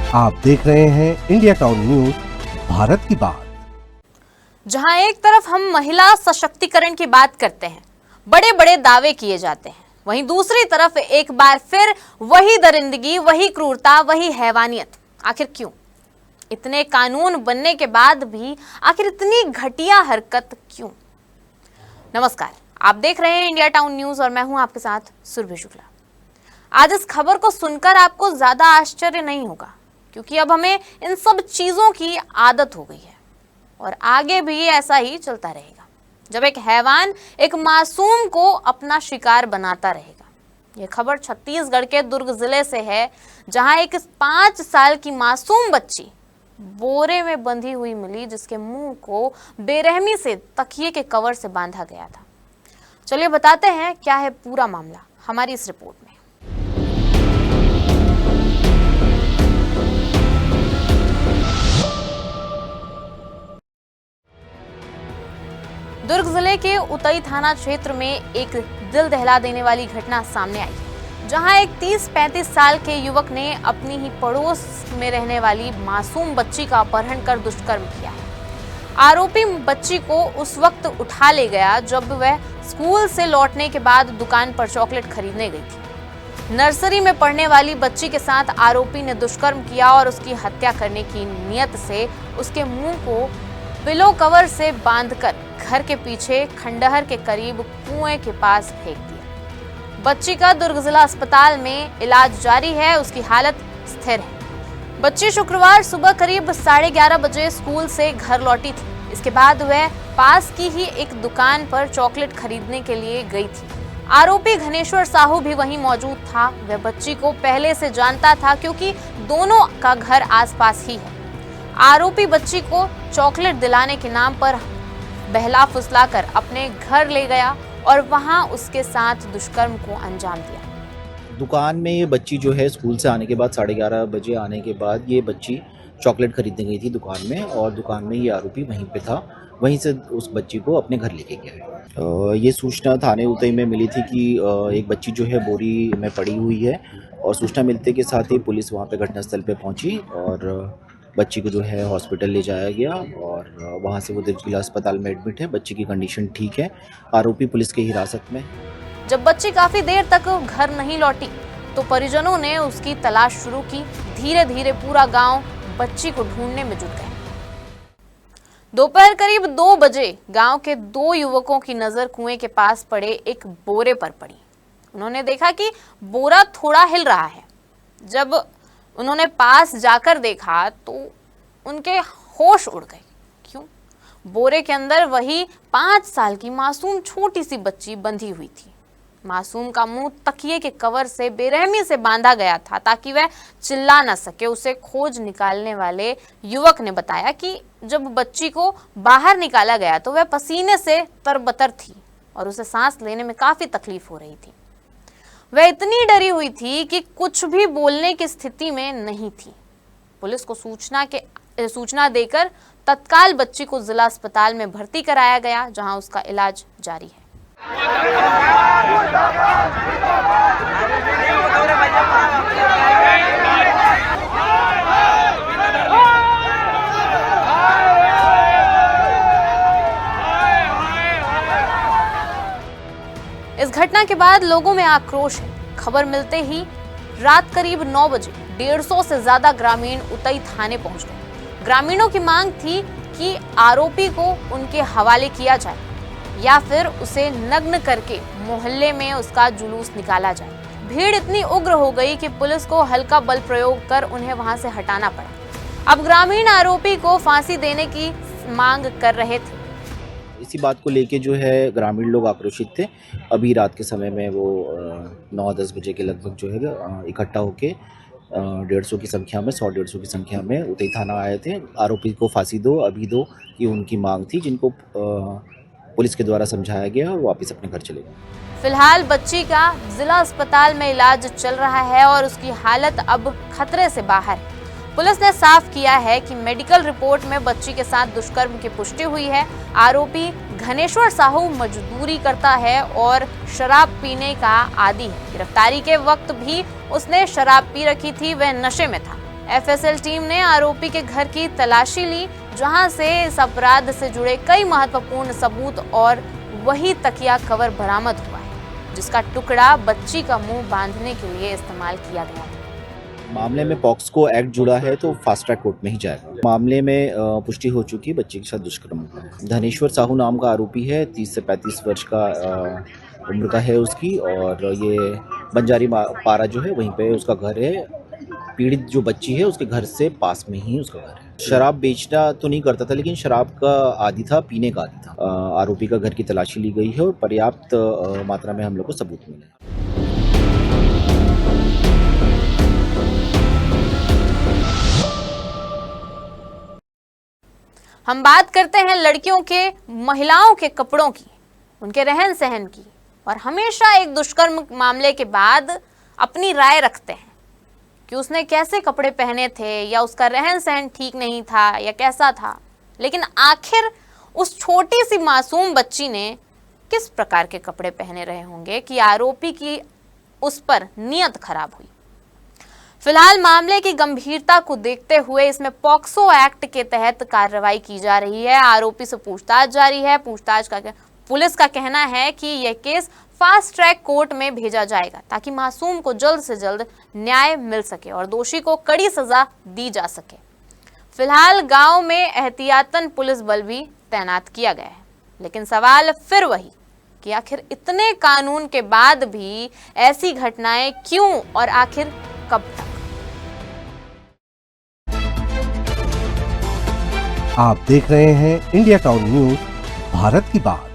आप देख रहे हैं इंडिया टाउन न्यूज, भारत की बात। जहां एक तरफ हम महिला सशक्तिकरण की बात करते हैं, बड़े बड़े दावे किए जाते हैं, वहीं दूसरी तरफ एक बार फिर वही दरिंदगी, वही क्रूरता, वही हैवानियत। आखिर क्यों? इतने कानून बनने के बाद भी आखिर इतनी घटिया हरकत क्यों? नमस्कार, आप देख रहे हैं इंडिया टाउन न्यूज और मैं हूं आपके साथ सुरभि शुक्ला। आज इस खबर को सुनकर आपको ज्यादा आश्चर्य नहीं होगा, क्योंकि अब हमें इन सब चीजों की आदत हो गई है और आगे भी ऐसा ही चलता रहेगा, जब एक हैवान एक मासूम को अपना शिकार बनाता रहेगा। यह खबर छत्तीसगढ़ के दुर्ग जिले से है, जहां एक 5 साल की मासूम बच्ची बोरे में बंधी हुई मिली, जिसके मुंह को बेरहमी से तकिए के कवर से बांधा गया था। चलिए बताते हैं क्या है पूरा मामला हमारी इस रिपोर्ट में। दुर्ग जिले के उतई थाना क्षेत्र में एक दिल दहला देने वाली घटना सामने आई, जहां एक 30-35 साल के युवक ने अपनी ही पड़ोस में रहने वाली मासूम बच्ची का अपहरण कर दुष्कर्म किया है। आरोपी बच्ची को उस वक्त उठा ले गया जब वह स्कूल से लौटने के बाद दुकान पर चॉकलेट खरीदने गई थी। नर्सरी में पढ़ने वाली बच्ची के साथ आरोपी ने दुष्कर्म किया और उसकी हत्या करने की नियत से उसके मुंह को पिलो कवर से बांधकर घर के पीछे खंडहर के करीब कुएं के पास फेंक दिया। बच्ची का दुर्ग जिला अस्पताल में इलाज जारी है, उसकी हालत स्थिर है। बच्ची शुक्रवार सुबह करीब 11:30 बजे स्कूल से घर लौटी थी। इसके बाद वह पास की ही एक दुकान पर चॉकलेट खरीदने के लिए गई थी। आरोपी घनेश्वर साहू भी वहीं मौजूद था। वह बच्ची को पहले से जानता था, क्योंकि दोनों का घर आसपास ही है। आरोपी बच्ची को चॉकलेट दिलाने के नाम पर बहला फुसलाकर अपने घर ले गया और वहां उसके साथ दुष्कर्म को अंजाम दिया। दुकान में ये बच्ची जो है स्कूल से आने के बाद 11:30 बजे आने के बाद ये बच्ची चॉकलेट खरीदने गई थी दुकान में, और दुकान में ये आरोपी वहीं पे था। वहीं से उस बच्ची को अपने घर लेके गया। ये सूचना थाने उतई में मिली थी कि एक बच्ची जो है बोरी में पड़ी हुई है, और सूचना मिलते के साथ ही पुलिस वहाँ पे घटनास्थल पे पहुँची और बच्ची को जो है हॉस्पिटल ले जाया गया, और वहाँ से वो दुर्ग जिला अस्पताल में एडमिट है। बच्ची की कंडीशन ठीक है। आरोपी पुलिस की हिरासत में। जब बच्ची काफी देर तक घर नहीं लौटी तो परिजनों ने उसकी तलाश शुरू की। धीरे धीरे पूरा गांव बच्ची को ढूंढने में जुट गया। दोपहर करीब 2 बजे गांव के 2 युवकों की नजर कुएं के पास पड़े एक बोरे पर पड़ी। उन्होंने देखा कि बोरा थोड़ा हिल रहा है। जब उन्होंने पास जाकर देखा तो उनके होश उड़ गए। क्यों? बोरे के अंदर वही 5 साल की मासूम छोटी सी बच्ची बंधी हुई थी। मासूम का मुंह तकिए के कवर से बेरहमी से बांधा गया था, ताकि वह चिल्ला न सके। उसे खोज निकालने वाले युवक ने बताया कि जब बच्ची को बाहर निकाला गया तो वह पसीने से तरबतर थी और उसे सांस लेने में काफी तकलीफ हो रही थी। वह इतनी डरी हुई थी कि कुछ भी बोलने की स्थिति में नहीं थी। पुलिस को सूचना देकर तत्काल बच्ची को जिला अस्पताल में भर्ती कराया गया, जहां उसका इलाज जारी है। इस घटना के बाद लोगों में आक्रोश है। खबर मिलते ही रात करीब 9 बजे 150 से ज्यादा ग्रामीण उतई थाने पहुंच गए। ग्रामीणों की मांग थी कि आरोपी को उनके हवाले किया जाए या फिर उसे नग्न करके मोहल्ले में उसका जुलूस निकाला जाए। भीड़ इतनी उग्र हो गई कि पुलिस को हल्का बल प्रयोग कर उन्हें वहां से हटाना पड़ा। अब ग्रामीण आरोपी को फांसी देने की मांग कर रहे थे। इसी बात को लेके जो है ग्रामीण लोग आक्रोशित थे। अभी रात के समय में वो 9-10 बजे के लगभग जो है इकट्ठा होके 150 की संख्या में 100-150 की संख्या में उतई थाना आए थे। आरोपी को फांसी दो, अभी दो, ये उनकी मांग थी, जिनको पुलिस के द्वारा समझाया गया और वापस अपने घर चले गए। फिलहाल बच्ची का जिला अस्पताल में इलाज चल रहा है और उसकी हालत अब खतरे से बाहर है। पुलिस ने साफ किया है कि मेडिकल रिपोर्ट में बच्ची के साथ दुष्कर्म की पुष्टि हुई है। आरोपी घनेश्वर साहू मजदूरी करता है और शराब पीने का आदी है। गिरफ्तारी के वक्त भी उसने शराब पी रखी थी, वह नशे में था। एफएसएल टीम ने आरोपी के घर की तलाशी ली, जहां से इस अपराध से जुड़े कई महत्वपूर्ण सबूत और वही तकिया कवर बरामद हुआ है, जिसका टुकड़ा बच्ची का मुंह बांधने के लिए इस्तेमाल किया गया था। मामले में पॉक्सको एक्ट जुड़ा है तो फास्ट ट्रैक कोर्ट में ही जाएगा। मामले में पुष्टि हो चुकी है बच्ची के साथ दुष्कर्म हुआ है। धनेश्वर साहू नाम का आरोपी है, 30 से 35 वर्ष का उम्र का है उसकी, और ये बंजारी पारा जो है वहीं पे उसका घर है। पीड़ित जो बच्ची है उसके घर से पास में ही उसका घर है। शराब बेचना तो नहीं करता था, लेकिन शराब का आदी था, पीने का आदी था। आरोपी का घर की तलाशी ली गई है और पर्याप्त मात्रा में हम लोग को सबूत मिले। हम बात करते हैं लड़कियों के, महिलाओं के कपड़ों की, उनके रहन सहन की, और हमेशा एक दुष्कर्म मामले के बाद अपनी राय रखते हैं कि उसने कैसे कपड़े पहने थे, या उसका रहन सहन ठीक नहीं था, या कैसा था। लेकिन आखिर उस छोटी सी मासूम बच्ची ने किस प्रकार के कपड़े पहने रहे होंगे कि आरोपी की उस पर नीयत खराब हुई। फिलहाल मामले की गंभीरता को देखते हुए इसमें पॉक्सो एक्ट के तहत कार्रवाई की जा रही है। आरोपी से पूछताछ जारी है। पुलिस का कहना है कि यह केस फास्ट ट्रैक कोर्ट में भेजा जाएगा, ताकि मासूम को जल्द से जल्द न्याय मिल सके और दोषी को कड़ी सजा दी जा सके। फिलहाल गांव में एहतियातन पुलिस बल भी तैनात किया गया है, लेकिन सवाल फिर वही कि आखिर इतने कानून के बाद भी ऐसी घटनाएं क्यों और आखिर कब तक। आप देख रहे हैं इंडिया टाउन न्यूज, भारत की बात।